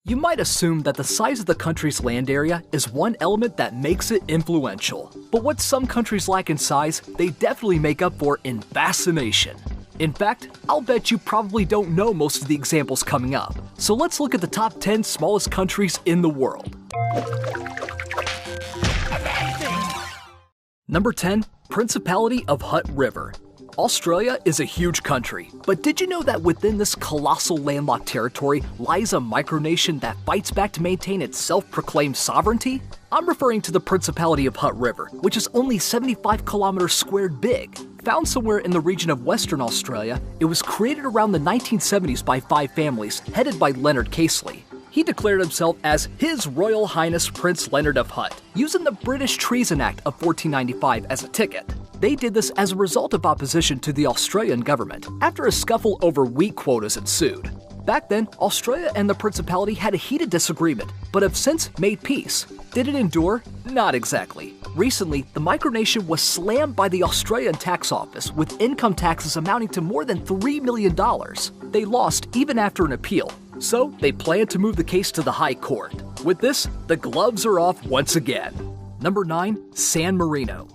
You might assume that the size of the country's land area is one element that makes it influential. But what some countries lack in size, they definitely make up for in fascination. In fact, I'll bet you probably don't know most of the examples coming up. So let's look at the top 10 smallest countries in the world. Number 10. Principality of Hutt River. Australia is a huge country, but did you know that within this colossal landlocked territory lies a micronation that fights back to maintain its self-proclaimed sovereignty? I'm referring to the Principality of Hutt River, which is only 75 kilometers squared big. Found somewhere in the region of Western Australia, it was created around the 1970s by 5 families headed by Leonard Casely. He declared himself as His Royal Highness Prince Leonard of Hutt, using the British Treason Act of 1495 as a ticket. They did this as a result of opposition to the Australian government, after a scuffle over wheat quotas ensued. Back then, Australia and the Principality had a heated disagreement, but have since made peace. Did it endure? Not exactly. Recently, the micronation was slammed by the Australian Tax Office with income taxes amounting to more than $3 million. They lost even after an appeal, so they plan to move the case to the High Court. With this, the gloves are off once again. Number 9. San Marino.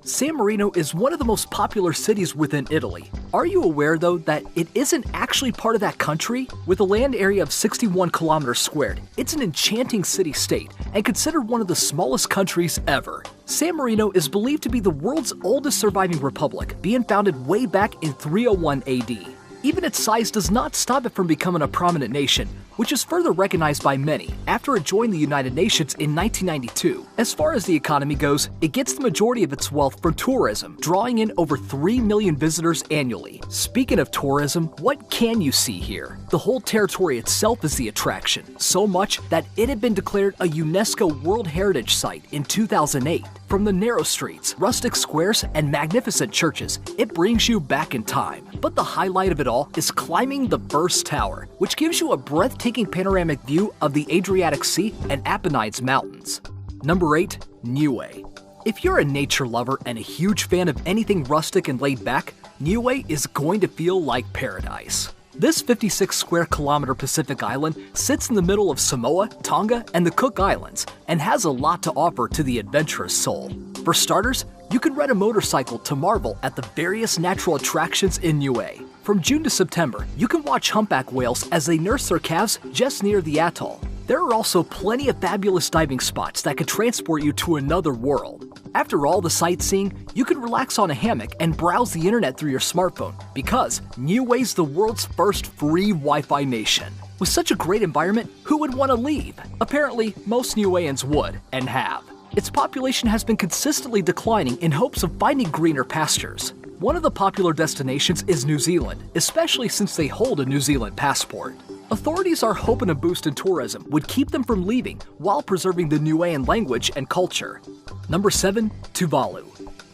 San Marino is one of the most popular cities within Italy. Are you aware, though, that it isn't actually part of that country? With a land area of 61 kilometers squared, it's an enchanting city-state and considered one of the smallest countries ever. San Marino is believed to be the world's oldest surviving republic, being founded way back in 301 AD. Even its size does not stop it from becoming a prominent nation, which is further recognized by many after it joined the United Nations in 1992. As far as the economy goes, it gets the majority of its wealth from tourism, drawing in over 3 million visitors annually. Speaking of tourism, what can you see here? The whole territory itself is the attraction, so much that it had been declared a UNESCO World Heritage Site in 2008. From the narrow streets, rustic squares, and magnificent churches, it brings you back in time. But the highlight of it all is climbing the first tower, which gives you a breathtaking panoramic view of the Adriatic Sea and Apennines Mountains. Number 8. Niue. If you're a nature lover and a huge fan of anything rustic and laid back, Niue is going to feel like paradise. This 56 square kilometer Pacific island sits in the middle of Samoa, Tonga, and the Cook Islands, and has a lot to offer to the adventurous soul. For starters, you can ride a motorcycle to marvel at the various natural attractions in Niue. From June to September, you can watch humpback whales as they nurse their calves just near the atoll. There are also plenty of fabulous diving spots that could transport you to another world. After all the sightseeing, you can relax on a hammock and browse the internet through your smartphone, because Niue's the world's first free Wi-Fi nation. With such a great environment, who would want to leave? Apparently, most Niueans would, and have. Its population has been consistently declining in hopes of finding greener pastures. One of the popular destinations is New Zealand, especially since they hold a New Zealand passport. Authorities are hoping a boost in tourism would keep them from leaving while preserving the Niuean language and culture. Number 7. Tuvalu.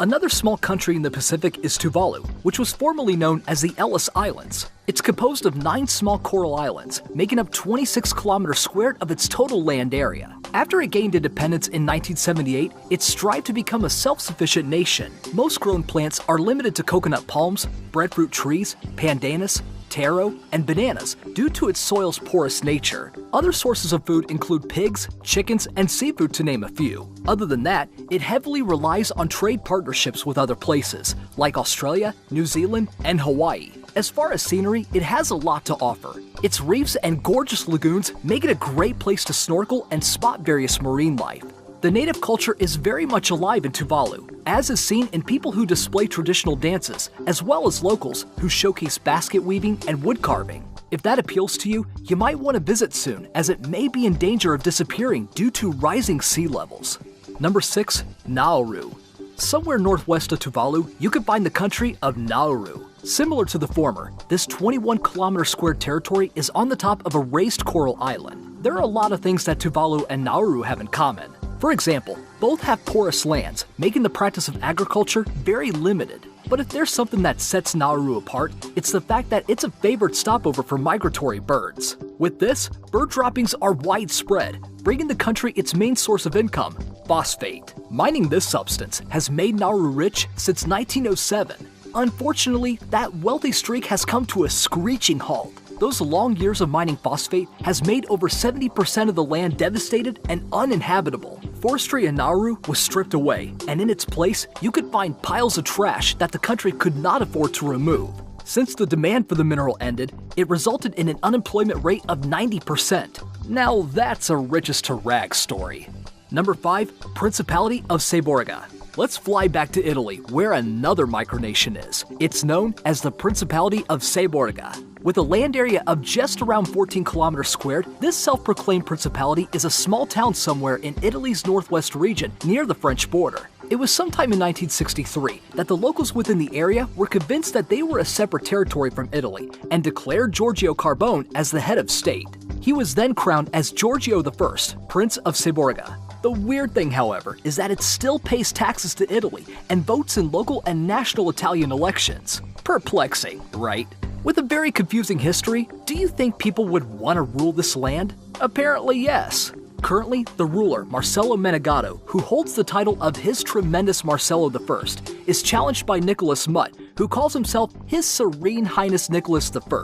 Another small country in the Pacific is Tuvalu, which was formerly known as the Ellis Islands. It's composed of 9 small coral islands, making up 26 kilometers squared of its total land area. After it gained independence in 1978, it strived to become a self-sufficient nation. Most grown plants are limited to coconut palms, breadfruit trees, pandanus, taro, and bananas due to its soil's porous nature. Other sources of food include pigs, chickens, and seafood, to name a few. Other than that, it heavily relies on trade partnerships with other places, like Australia, New Zealand, and Hawaii. As far as scenery, it has a lot to offer. Its reefs and gorgeous lagoons make it a great place to snorkel and spot various marine life. The native culture is very much alive in Tuvalu, as is seen in people who display traditional dances, as well as locals who showcase basket weaving and wood carving. If that appeals to you, you might want to visit soon, as it may be in danger of disappearing due to rising sea levels. Number 6. Nauru. Somewhere northwest of Tuvalu, you can find the country of Nauru. Similar to the former, this 21 kilometer squared territory is on the top of a raised coral island. There are a lot of things that Tuvalu and Nauru have in common. For example, both have porous lands, making the practice of agriculture very limited. But if there's something that sets Nauru apart, it's the fact that it's a favored stopover for migratory birds. With this, bird droppings are widespread, bringing the country its main source of income, phosphate. Mining this substance has made Nauru rich since 1907. Unfortunately, that wealthy streak has come to a screeching halt. Those long years of mining phosphate has made over 70% of the land devastated and uninhabitable. Forestry in Nauru was stripped away, and in its place, you could find piles of trash that the country could not afford to remove. Since the demand for the mineral ended, it resulted in an unemployment rate of 90%. Now that's a riches to rags story. Number 5. Principality of Seborga. Let's fly back to Italy, where another micronation is. It's known as the Principality of Seborga. With a land area of just around 14 kilometers squared, this self-proclaimed principality is a small town somewhere in Italy's northwest region, near the French border. It was sometime in 1963 that the locals within the area were convinced that they were a separate territory from Italy and declared Giorgio Carbone as the head of state. He was then crowned as Giorgio I, Prince of Seborga. The weird thing, however, is that it still pays taxes to Italy and votes in local and national Italian elections. Perplexing, right? With a very confusing history, do you think people would want to rule this land? Apparently yes. Currently, the ruler, Marcello Menegato, who holds the title of His Tremendous Marcello I, is challenged by Nicholas Mutt, who calls himself His Serene Highness Nicholas I.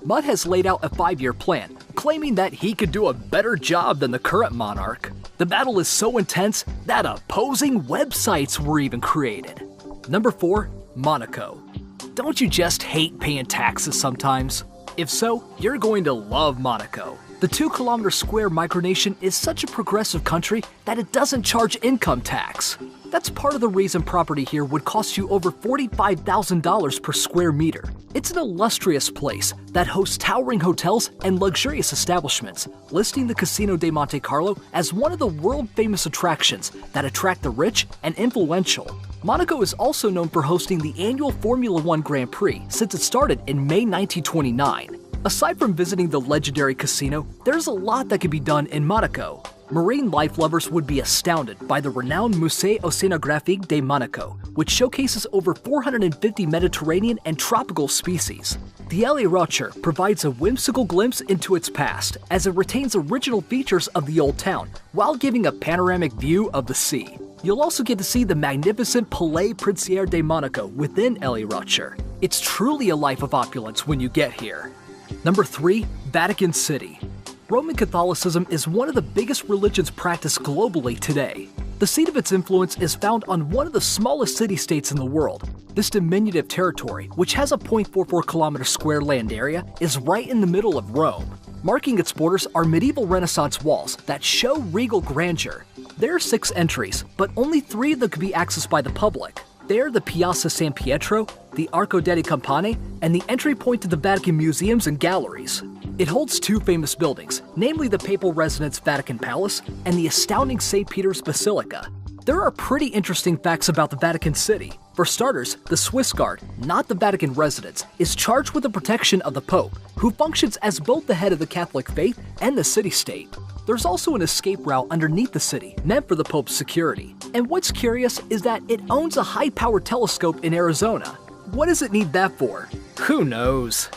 Mutt has laid out a 5-year plan, claiming that he could do a better job than the current monarch. The battle is so intense that opposing websites were even created. Number 4. Monaco. Don't you just hate paying taxes sometimes? If so, you're going to love Monaco. The 2-kilometer square micronation is such a progressive country that it doesn't charge income tax. That's part of the reason property here would cost you over $45,000 per square meter. It's an illustrious place that hosts towering hotels and luxurious establishments, listing the Casino de Monte Carlo as one of the world-famous attractions that attract the rich and influential. Monaco is also known for hosting the annual Formula One Grand Prix since it started in May 1929. Aside from visiting the legendary casino, there's a lot that can be done in Monaco. Marine life lovers would be astounded by the renowned Musée Océanographique de Monaco, which showcases over 450 Mediterranean and tropical species. The Alley Rocher provides a whimsical glimpse into its past, as it retains original features of the old town, while giving a panoramic view of the sea. You'll also get to see the magnificent Palais Princière de Monaco within Alley Rocher. It's truly a life of opulence when you get here. Number 3. Vatican City. Roman Catholicism is one of the biggest religions practiced globally today. The seat of its influence is found on one of the smallest city-states in the world. This diminutive territory, which has a 0.44 kilometer square land area, is right in the middle of Rome. Marking its borders are medieval Renaissance walls that show regal grandeur. There are 6 entries, but only 3 of them can be accessed by the public. They are the Piazza San Pietro, the Arco delle Campane, and the entry point to the Vatican museums and galleries. It holds 2 famous buildings, namely the Papal Residence Vatican Palace and the astounding St. Peter's Basilica. There are pretty interesting facts about the Vatican City. For starters, the Swiss Guard, not the Vatican residence, is charged with the protection of the Pope, who functions as both the head of the Catholic faith and the city-state. There's also an escape route underneath the city, meant for the Pope's security. And what's curious is that it owns a high-powered telescope in Arizona. What does it need that for? Who knows?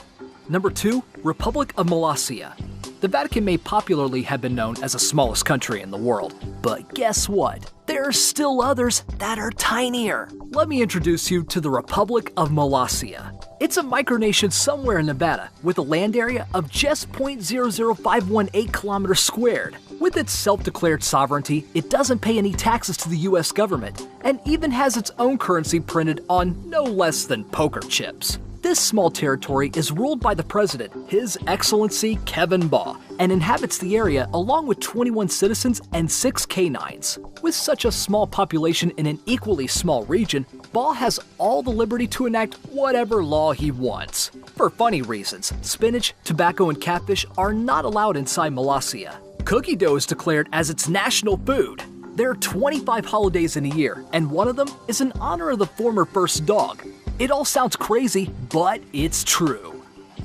Number 2. Republic of Molossia. The Vatican may popularly have been known as the smallest country in the world, but guess what? There are still others that are tinier. Let me introduce you to the Republic of Molossia. It's a micronation somewhere in Nevada with a land area of just 0.00518 kilometers squared. With its self-declared sovereignty, it doesn't pay any taxes to the US government and even has its own currency printed on no less than poker chips. This small territory is ruled by the president, His Excellency Kevin Baugh, and inhabits the area along with 21 citizens and 6 canines. With such a small population in an equally small region, Baugh has all the liberty to enact whatever law he wants. For funny reasons, spinach, tobacco, and catfish are not allowed inside Molossia. Cookie dough is declared as its national food. There are 25 holidays in a year, and one of them is in honor of the former first dog. It all sounds crazy, but it's true.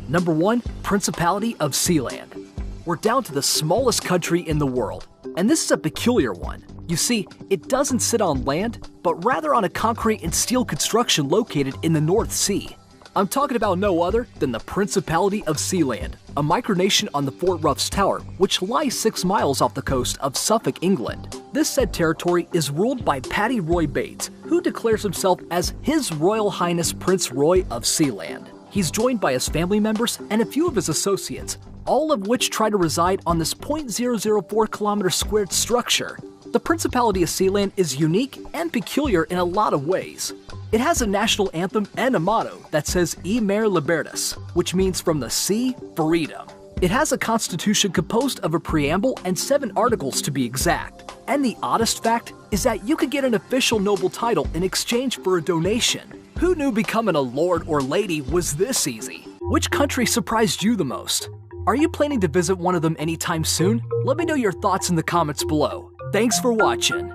Number 1. Principality of Sealand. We're down to the smallest country in the world, and this is a peculiar one. You see, it doesn't sit on land, but rather on a concrete and steel construction located in the North Sea. I'm talking about no other than the Principality of Sealand, a micronation on the Fort Ruffs Tower, which lies 6 miles off the coast of Suffolk, England. This said territory is ruled by Paddy Roy Bates, who declares himself as His Royal Highness Prince Roy of Sealand. He's joined by his family members and a few of his associates, all of which try to reside on this 0.004 kilometer squared structure. The Principality of Sealand is unique and peculiar in a lot of ways. It has a national anthem and a motto that says E Mare Libertas, which means from the sea, freedom. It has a constitution composed of a preamble and 7 articles to be exact. And the oddest fact is that you could get an official noble title in exchange for a donation. Who knew becoming a lord or lady was this easy? Which country surprised you the most? Are you planning to visit one of them anytime soon? Let me know your thoughts in the comments below. Thanks for watching.